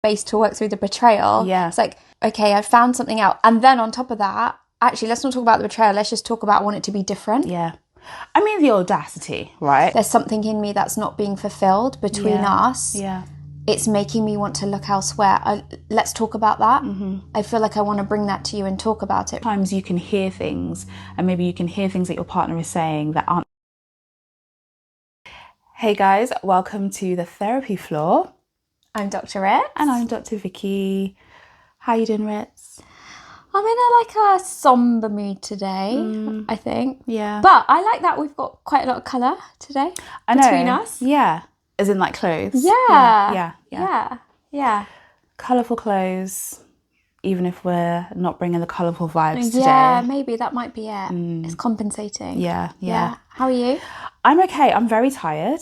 space to work through the betrayal. Yeah. It's like, okay, I found something out. And then on top of that, actually, let's not talk about the betrayal. Let's just talk about I want it to be different. Yeah. I mean, the audacity, right? There's something in me that's not being fulfilled between us. Yeah. It's making me want to look elsewhere. Let's talk about that. I feel like I want to bring that to you and talk about it. Sometimes you can hear things, and maybe you can hear things that your partner is saying that aren't. Hey guys, welcome to the therapy floor. I'm Dr. Ritz. And I'm Dr. Vicky. How you doing, Ritz? I'm in a somber mood today, I think. Yeah. But I like that we've got quite a lot of colour today between us. Yeah. As in like clothes. Yeah. Yeah. Colourful clothes, even if we're not bringing the colourful vibes today. Yeah, maybe that might be it. It's compensating. Yeah. How are you? I'm okay. I'm very tired.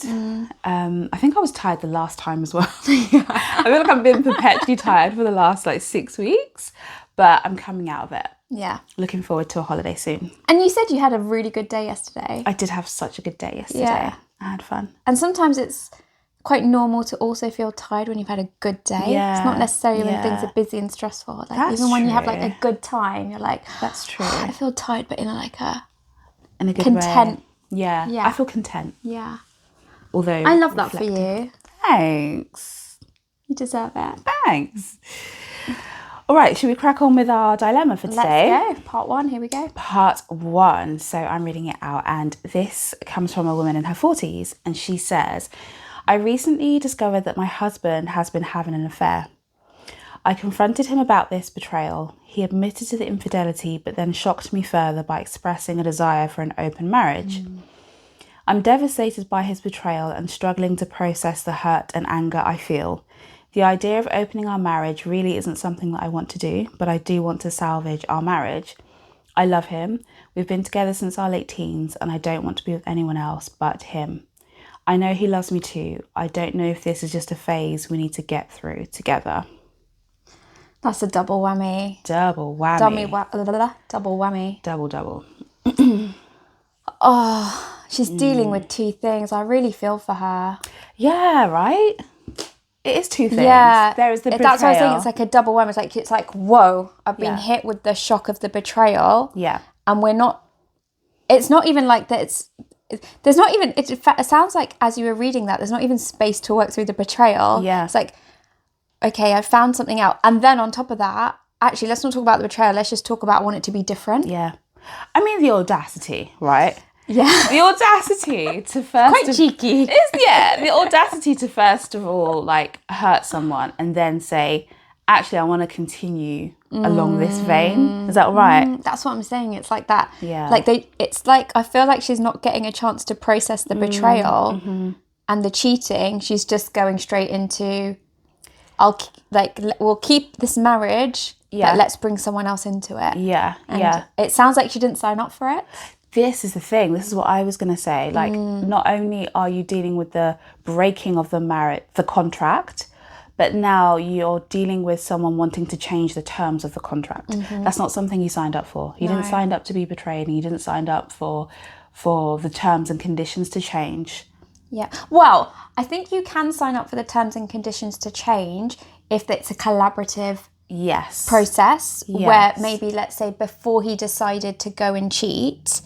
I think I was tired the last time as well. I feel like I've been perpetually tired for the last 6 weeks, but I'm coming out of it. Yeah. Looking forward to a holiday soon. And you said you had a really good day yesterday. I did have such a good day yesterday. Yeah. I had fun. And sometimes it's quite normal to also feel tired when you've had a good day. Yeah. It's not necessarily when things are busy and stressful. That's even when you have true. a good time, you're like, That's true. I feel tired, but in a good content. way. Yeah. I feel content. Yeah. Although I love that for you. Thanks. You deserve it. Thanks. All right, should we crack on with our dilemma for today? Let's go. Part 1, here we go. Part 1. So I'm reading it out, and this comes from a woman in her 40s, and she says, I recently discovered that my husband has been having an affair. I confronted him about this betrayal. He admitted to the infidelity, but then shocked me further by expressing a desire for an open marriage. I'm devastated by his betrayal and struggling to process the hurt and anger I feel. The idea of opening our marriage really isn't something that I want to do, but I do want to salvage our marriage. I love him. We've been together since our late teens, and I don't want to be with anyone else but him. I know he loves me too. I don't know if this is just a phase we need to get through together. That's a double whammy. Double whammy. Double whammy. Double. Oh, she's dealing with two things. I really feel for her. Yeah, right? It is two things. Yeah. There is the betrayal. That's what I was saying. It's like a double whammy. It's like, whoa, I've been hit with the shock of the betrayal. Yeah. And it's not even like that. There's not even, it sounds like as you were reading that, there's not even space to work through the betrayal. Yeah. It's like, okay, I found something out. And then on top of that, actually, let's not talk about the betrayal. Let's just talk about I want it to be different. Yeah. I mean, the audacity, right? Yeah. The audacity to first... Quite cheeky. The audacity to first of all, hurt someone and then say, actually, I want to continue along this vein. Is that all right? That's what I'm saying. It's like that. Yeah. It's like, I feel like she's not getting a chance to process the betrayal and the cheating. She's just going straight into, we'll keep this marriage, but let's bring someone else into it. Yeah. And it sounds like she didn't sign up for it. This is the thing. This is what I was going to say. Not only are you dealing with the breaking of the contract, but now you're dealing with someone wanting to change the terms of the contract. That's not something you signed up for. You didn't sign up to be betrayed, and you didn't sign up for the terms and conditions to change. Yeah. Well, I think you can sign up for the terms and conditions to change if it's a collaborative process where maybe, let's say, before he decided to go and cheat,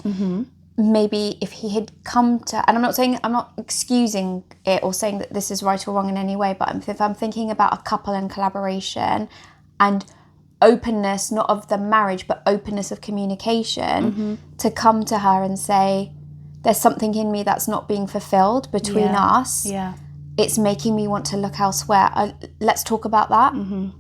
maybe if he had come to, and I'm not excusing it or saying that this is right or wrong in any way, but if I'm thinking about a couple and collaboration and openness, not of the marriage, but openness of communication, to come to her and say, there's something in me that's not being fulfilled between us. Yeah. It's making me want to look elsewhere. Let's talk about that.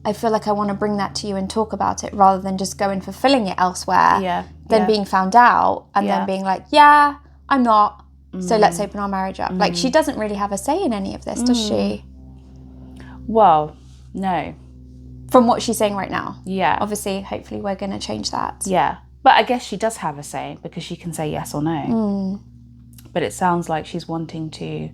I feel like I want to bring that to you and talk about it rather than just go and fulfilling it elsewhere. Then being found out and then being like, yeah, I'm not. So let's open our marriage up. She doesn't really have a say in any of this, does she? Well, no. From what she's saying right now. Yeah. Obviously, hopefully we're going to change that. Yeah. But I guess she does have a say because she can say yes or no. But it sounds like she's wanting to...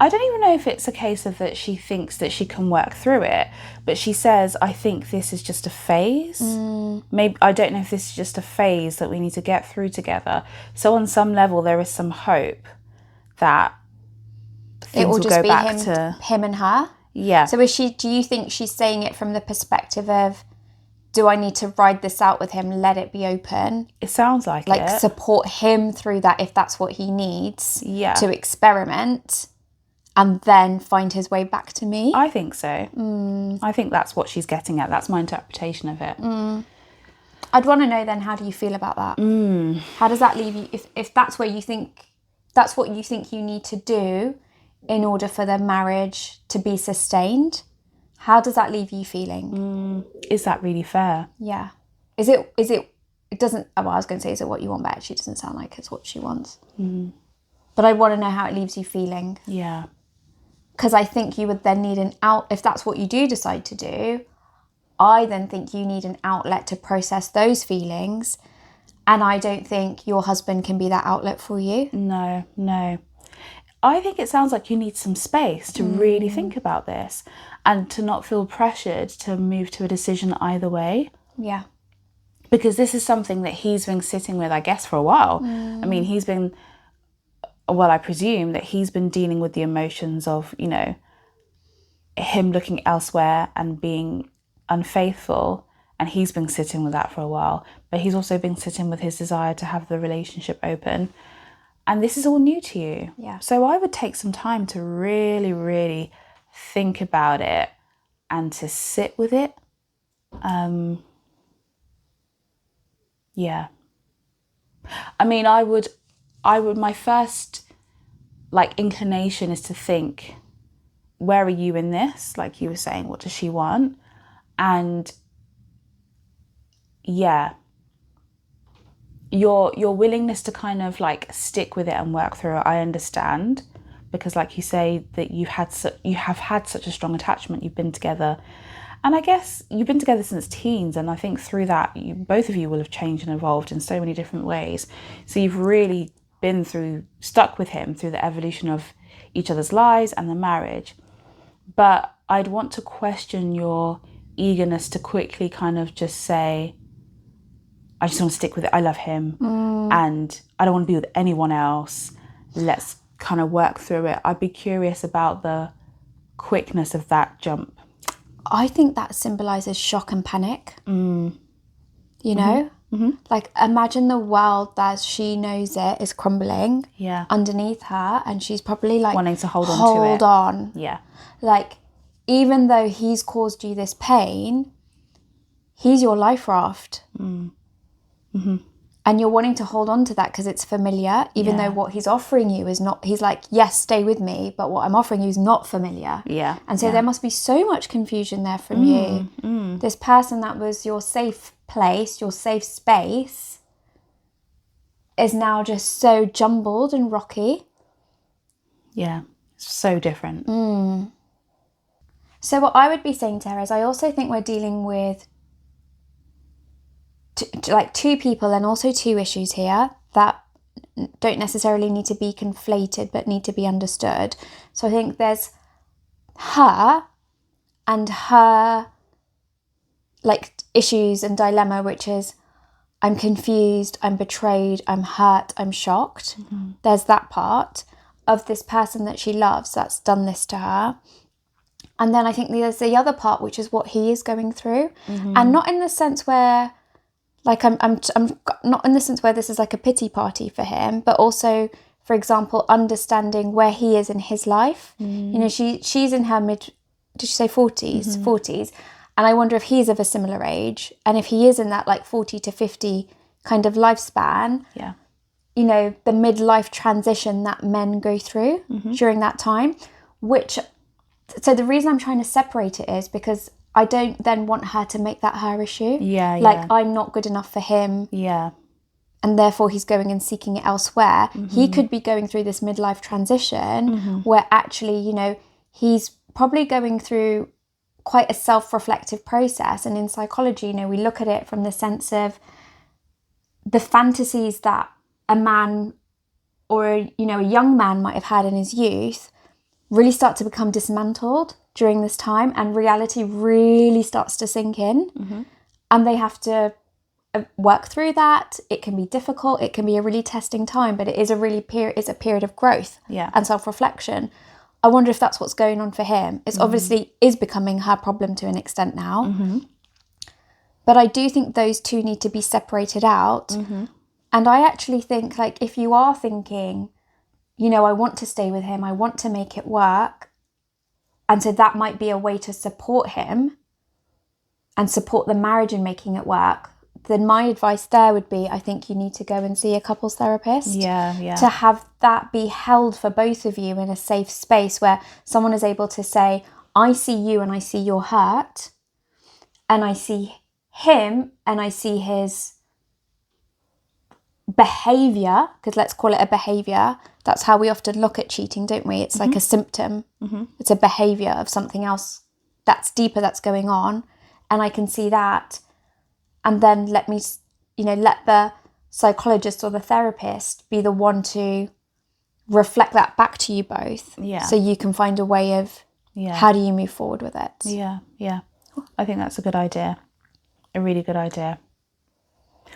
I don't even know if it's a case of that she thinks that she can work through it, but she says, I think this is just a phase. Maybe I don't know if this is just a phase that we need to get through together. So on some level, there is some hope that things it will will just go be back to him and her. Yeah. So do you think she's saying it from the perspective of, do I need to ride this out with him, let it be open? It sounds like it. Like, support him through that if that's what he needs to experiment, and then find his way back to me? I think so. I think that's what she's getting at. That's my interpretation of it. I'd want to know then, how do you feel about that? How does that leave you, if that's where you think, that's what you think you need to do in order for the marriage to be sustained? How does that leave you feeling? Is that really fair? Yeah. Is it, it doesn't, well, I was going to say, is it what you want? But actually it doesn't sound like it's what she wants. But I want to know how it leaves you feeling. Yeah. Because I think you would then need an out, if that's what you do decide to do, I then think you need an outlet to process those feelings. And I don't think your husband can be that outlet for you. No. I think it sounds like you need some space to really think about this and to not feel pressured to move to a decision either way. Yeah. Because this is something that he's been sitting with, I guess, for a while. I mean, I presume that he's been dealing with the emotions of, you know, him looking elsewhere and being unfaithful. And he's been sitting with that for a while. But he's also been sitting with his desire to have the relationship open. And this is all new to you. Yeah. So I would take some time to really, really think about it and to sit with it. Yeah. I mean, I would, my first inclination is to think, where are you in this? Like you were saying, what does she want? And yeah, your willingness to kind of stick with it and work through it, I understand, because like you say that you have had such a strong attachment. You've been together, and I guess you've been together since teens, and I think through that both of you will have changed and evolved in so many different ways. So you've really been stuck with him through the evolution of each other's lives and the marriage. But I'd want to question your eagerness to quickly kind of just say, I just want to stick with it. I love him and I don't want to be with anyone else. Let's kind of work through it. I'd be curious about the quickness of that jump. I think that symbolises shock and panic. You know? Like, imagine the world as she knows it is crumbling underneath her, and she's probably wanting to hold on to it. Yeah. Like, even though he's caused you this pain, he's your life raft. And you're wanting to hold on to that because it's familiar, even though what he's offering you is not. He's like, yes, stay with me, but what I'm offering you is not familiar. Yeah. And so there must be so much confusion there from you. This person that was your safe place, your safe space, is now just so jumbled and rocky. Yeah, so different. So what I would be saying to her is, I also think we're dealing with two people and also two issues here that don't necessarily need to be conflated but need to be understood. So I think there's her and her issues and dilemma, which is, I'm confused, I'm betrayed, I'm hurt, I'm shocked. There's that part of this person that she loves that's done this to her. And then I think there's the other part, which is what he is going through. And not in the sense where, I'm not in the sense where this is like a pity party for him, but also, for example, understanding where he is in his life. You know, she's in her did you say 40s? 40s. And I wonder if he's of a similar age. And if he is in that 40 to 50 kind of lifespan, you know, the midlife transition that men go through during that time, so the reason I'm trying to separate it is because I don't then want her to make that her issue. I'm not good enough for him. And therefore he's going and seeking it elsewhere. He could be going through this midlife transition where actually, you know, he's probably going through quite a self-reflective process. And in psychology, you know, we look at it from the sense of the fantasies that a man or, you know, a young man might have had in his youth really start to become dismantled during this time, and reality really starts to sink in. And they have to work through that. It can be difficult, it can be a really testing time, but it is a period of growth and self-reflection. I wonder if that's what's going on for him. It's obviously is becoming her problem to an extent now. Mm-hmm. But I do think those two need to be separated out. Mm-hmm. And I actually think, like, if you are thinking, you know, I want to stay with him, I want to make it work, and so that might be a way to support him and support the marriage in making it work, then my advice there would be, I think you need to go and see a couples therapist. Yeah. To have that be held for both of you in a safe space where someone is able to say, I see you and I see your hurt, and I see him and I see his behaviour, because let's call it a behaviour. That's how we often look at cheating, don't we? It's like a symptom. It's a behaviour of something else that's deeper that's going on. And I can see that. And then let the psychologist or the therapist be the one to reflect that back to you both. Yeah. So you can find a way of how do you move forward with it. Yeah. I think that's a good idea. A really good idea.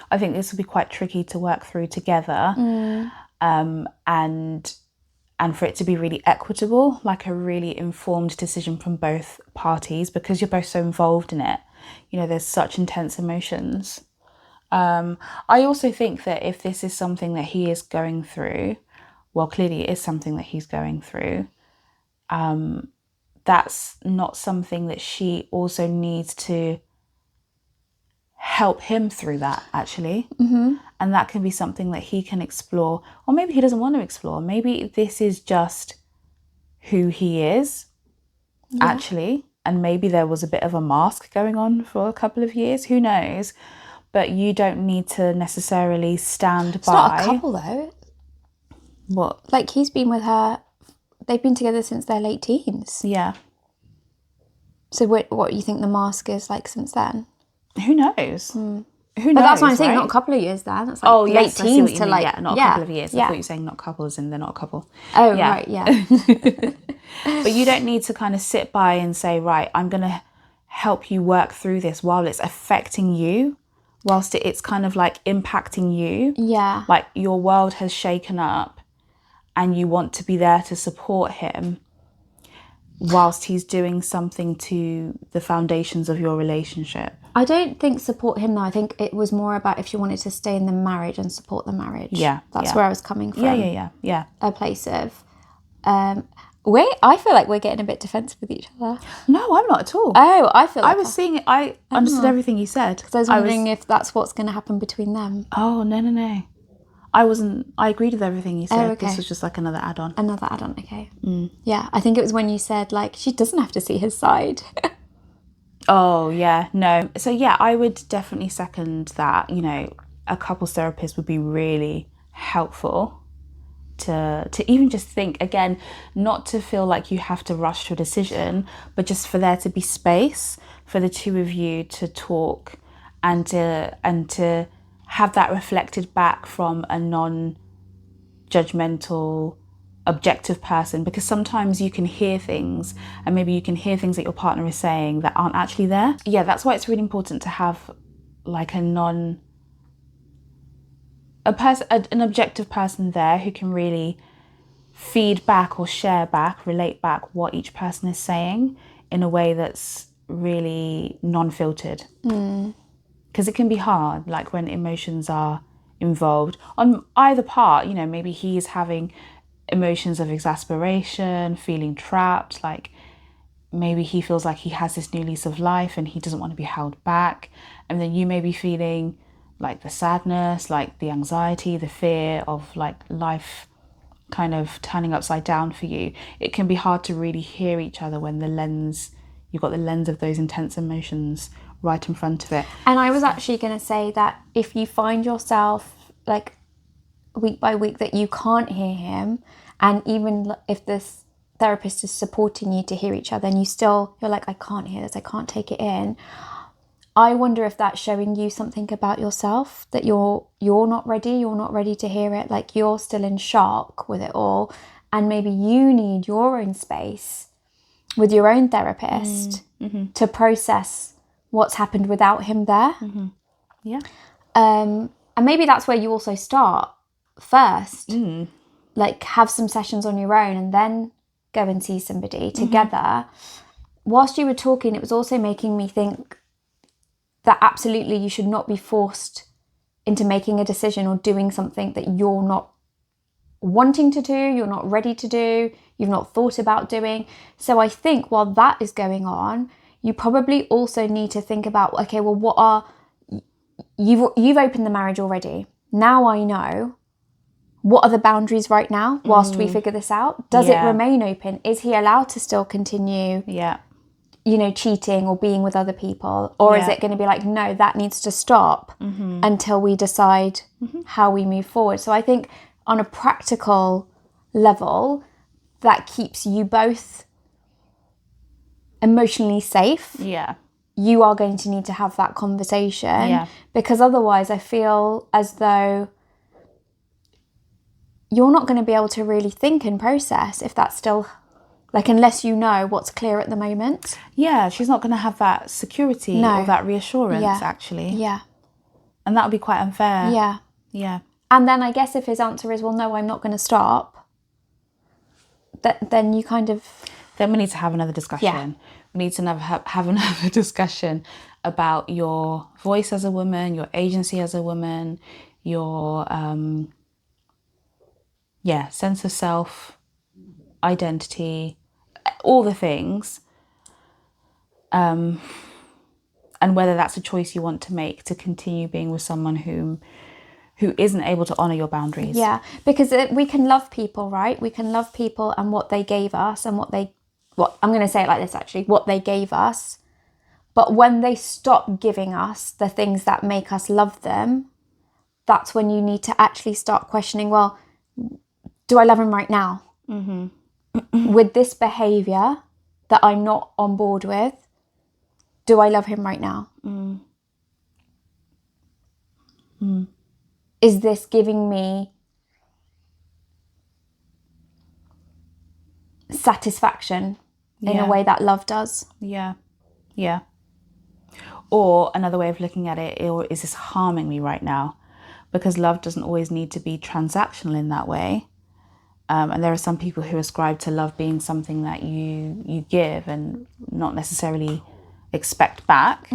I think this will be quite tricky to work through together, and for it to be really equitable, like a really informed decision from both parties, because you're both so involved in it. You know, there's such intense emotions. I also think that if this is something that he is going through, well, clearly it is something that he's going through, that's not something that she also needs to help him through that, actually. And that can be something that he can explore, or maybe he doesn't want to explore. Maybe this is just who he is, actually, and maybe there was a bit of a mask going on for a couple of years, who knows. But you don't need to necessarily stand It's by. not a couple though. What? Like, he's been with her, they've been together since their late teens. Yeah. So what do you think the mask is like since then? Who knows? Who knows? But that's what I'm saying, right? not a couple of years then. That's like late yes, I see teens what you to mean. like... Yeah, not a couple of years. I thought you were saying not couples and they're not a couple. Oh, Yeah. right, yeah. But you don't need to kind of sit by and say, right, I'm going to help you work through this while it's affecting you, whilst it's kind of like impacting you. Yeah. Like your world has shaken up and you want to be there to support him whilst he's doing something to the foundations of your relationship. I don't think support him though. I think it was more about if you wanted to stay in the marriage and support the marriage. Yeah. That's where I was coming from. Yeah. A place of... I feel like we're getting a bit defensive with each other. No, I'm not at all. Oh, I feel like... I was seeing it. I understood everything you said. Because I was wondering if that's what's going to happen between them. Oh, no. I agreed with everything you said. Oh, okay. This was just like another add-on. Another add-on, okay. Yeah, I think it was when you said, like, she doesn't have to see his side. Oh, yeah, no. So, yeah, I would definitely second that. You know, a couples therapist would be really helpful to even just think, again, not to feel like you have to rush to a decision, but just for there to be space for the two of you to talk and to have that reflected back from a non-judgmental, objective person, because sometimes you can hear things and maybe you can hear things that your partner is saying that aren't actually there. Yeah, that's why it's really important to have like an objective person there who can really feed back or share back, relate back what each person is saying in a way that's really non-filtered. Because it can be hard, like when emotions are involved on either part. You know, maybe he's having emotions of exasperation, feeling trapped, like maybe he feels like he has this new lease of life and he doesn't want to be held back. And then you may be feeling like the sadness, like the anxiety, the fear of like life kind of turning upside down for you. It can be hard to really hear each other when you've got the lens of those intense emotions right in front of it. And I was actually going to say that if you find yourself like week by week that you can't hear him, and even if this therapist is supporting you to hear each other and you're like, I can't hear this, I can't take it in, I wonder if that's showing you something about yourself, that you're not ready to hear it, like you're still in shock with it all, and maybe you need your own space with your own therapist to process what's happened without him there. Yeah. And maybe that's where you also start first. Like have some sessions on your own and then go and see somebody together, whilst you were talking, it was also making me think that absolutely you should not be forced into making a decision or doing something that you're not wanting to do, you're not ready to do, you've not thought about doing. So I think while that is going on, you probably also need to think about, okay, well, you've opened the marriage already. Now I know, what are the boundaries right now whilst we figure this out? Does it remain open? Is he allowed to still continue, cheating or being with other people? Or is it going to be like, no, that needs to stop until we decide how we move forward? So I think on a practical level, that keeps you both emotionally safe. Yeah. You are going to need to have that conversation because otherwise I feel as though you're not going to be able to really think and process if that's still, like, unless you know what's clear at the moment. Yeah, she's not going to have that security or that reassurance, actually. Yeah. And that would be quite unfair. Yeah. Yeah. And then I guess if his answer is, well, no, I'm not going to stop, then you kind of... Then we need to have another discussion. Yeah. We need to have another discussion about your voice as a woman, your agency as a woman, your sense of self, identity, all the things, and whether that's a choice you want to make to continue being with someone who isn't able to honour your boundaries. Yeah, because we can love people, right? We can love people and what they gave us and what I'm going to say it like this actually, what they gave us. But when they stop giving us the things that make us love them, that's when you need to actually start questioning, well, do I love him right now? With this behaviour that I'm not on board with, do I love him right now? Is this giving me satisfaction in a way that love does? Yeah. Yeah. Or another way of looking at it, is this harming me right now? Because love doesn't always need to be transactional in that way. And there are some people who ascribe to love being something that you give and not necessarily expect back.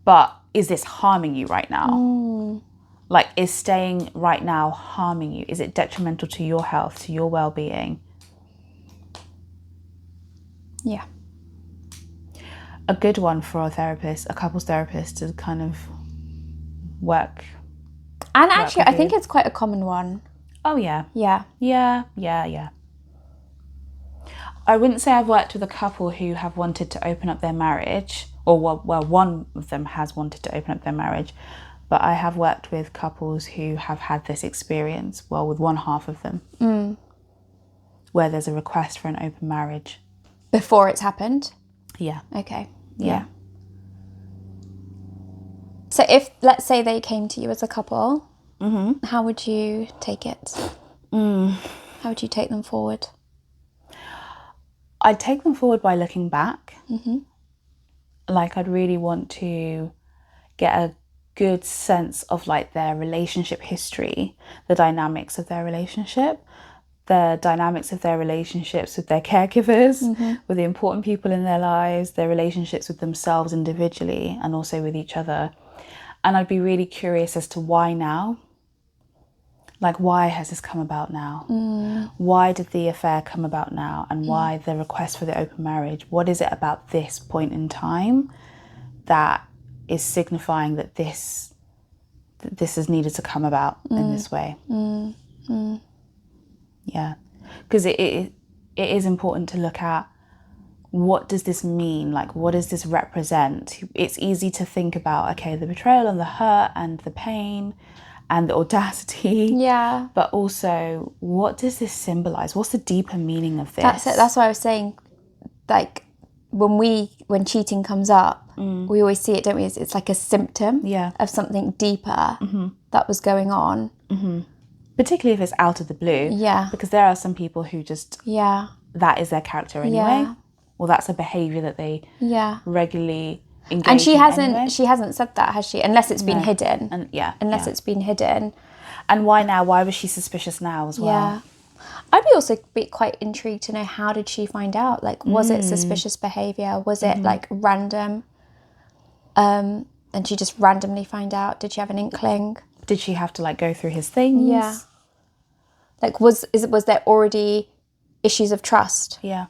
But is this harming you right now? Like, is staying right now harming you? Is it detrimental to your health, to your well-being? Yeah. A good one for a therapist, a couples therapist, to kind of work. And actually, I think it's quite a common one. Oh, yeah. Yeah. Yeah. I wouldn't say I've worked with a couple who have wanted to open up their marriage, or well, one of them has wanted to open up their marriage, but I have worked with couples who have had this experience, well, with one half of them, where there's a request for an open marriage. Before it's happened? Yeah. Okay. Yeah. So if, let's say they came to you as a couple, how would you take it? How would you take them forward? I'd take them forward by looking back. Like, I'd really want to get a good sense of, like, their relationship history, the dynamics of their relationship, the dynamics of their relationships with their caregivers, with the important people in their lives, their relationships with themselves individually and also with each other. And I'd be really curious as to why now? Like, why has this come about now? Why did the affair come about now? And why the request for the open marriage? What is it about this point in time that is signifying that this is needed to come about in this way? Yeah, because it is important to look at, what does this mean? Like, what does this represent? It's easy to think about, okay, the betrayal and the hurt and the pain and the audacity. Yeah. But also, what does this symbolize? What's the deeper meaning of this? That's it. That's why I was saying, like, when cheating comes up, we always see it, don't we? It's like a symptom of something deeper that was going on. Particularly if it's out of the blue. Yeah. Because there are some people who just, that is their character anyway. Yeah. Or that's a behaviour that they regularly engage and she in hasn't anyway. She hasn't said that, has she? Unless it's been hidden. And Unless it's been hidden. And why now? Why was she suspicious now as well? Yeah. I'd also be quite intrigued to know, how did she find out? Like, was it suspicious behaviour? Was it like random? And she just randomly find out? Did she have an inkling? Did she have to like go through his things? Yeah. Like, was there already issues of trust? Yeah.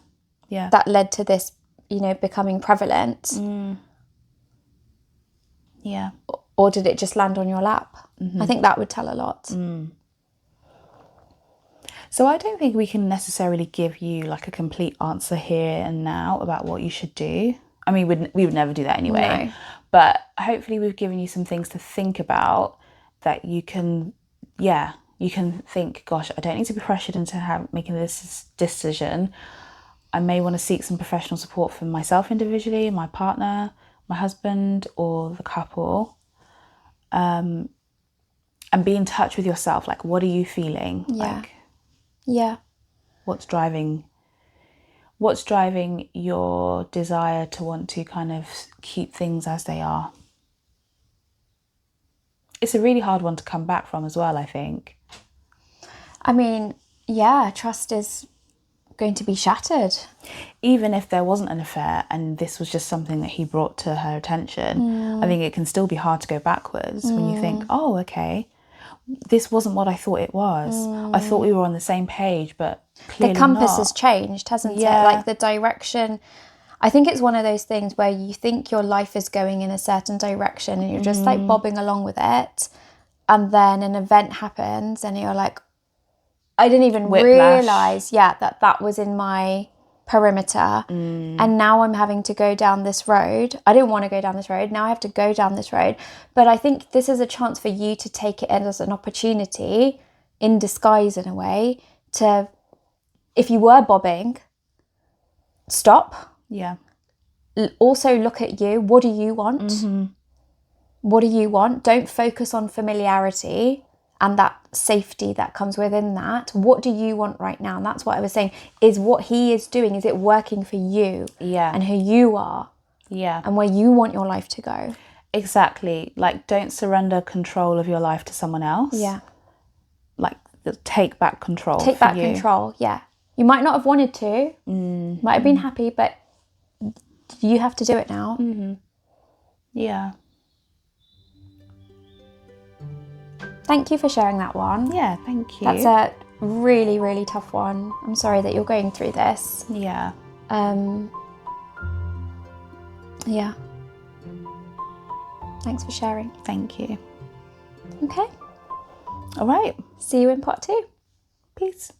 Yeah. That led to this, you know, becoming prevalent? Yeah. Or did it just land on your lap? I think that would tell a lot. So I don't think we can necessarily give you like a complete answer here and now about what you should do. I mean, we would never do that anyway. No. But hopefully we've given you some things to think about that you can, you can think, gosh, I don't need to be pressured into making this decision. I may want to seek some professional support from myself individually, my partner, my husband, or the couple. And be in touch with yourself. Like, what are you feeling? Yeah. Like, Yeah. what's driving your desire to want to kind of keep things as they are? It's a really hard one to come back from as well, I think. I mean, yeah, trust is going to be shattered. Even if there wasn't an affair and this was just something that he brought to her attention, I think it can still be hard to go backwards when you think, oh, okay, this wasn't what I thought it was. I thought we were on the same page, but clearly the compass not. has changed, hasn't Yeah. it? Like, the direction. I think it's one of those things where you think your life is going in a certain direction and you're just like bobbing along with it. And then an event happens and you're like, I didn't even realise, that was in my perimeter. And now I'm having to go down this road. I didn't want to go down this road. Now I have to go down this road. But I think this is a chance for you to take it as an opportunity, in disguise in a way, to, if you were bobbing, stop. Yeah. Also look at you. What do you want? What do you want? Don't focus on familiarity and that safety that comes within that. What do you want right now? And that's what I was saying, is what he is doing, is it working for you? Yeah. And who you are? Yeah. And where you want your life to go? Exactly. Like, don't surrender control of your life to someone else. Yeah. Like, take back control. Take back control, yeah. You might not have wanted to, might have been happy, but you have to do it now. Yeah. Thank you for sharing that one. Yeah, thank you. That's a really, really tough one. I'm sorry that you're going through this. Yeah. Yeah. Thanks for sharing. Thank you. Okay. All right. See you in part 2. Peace.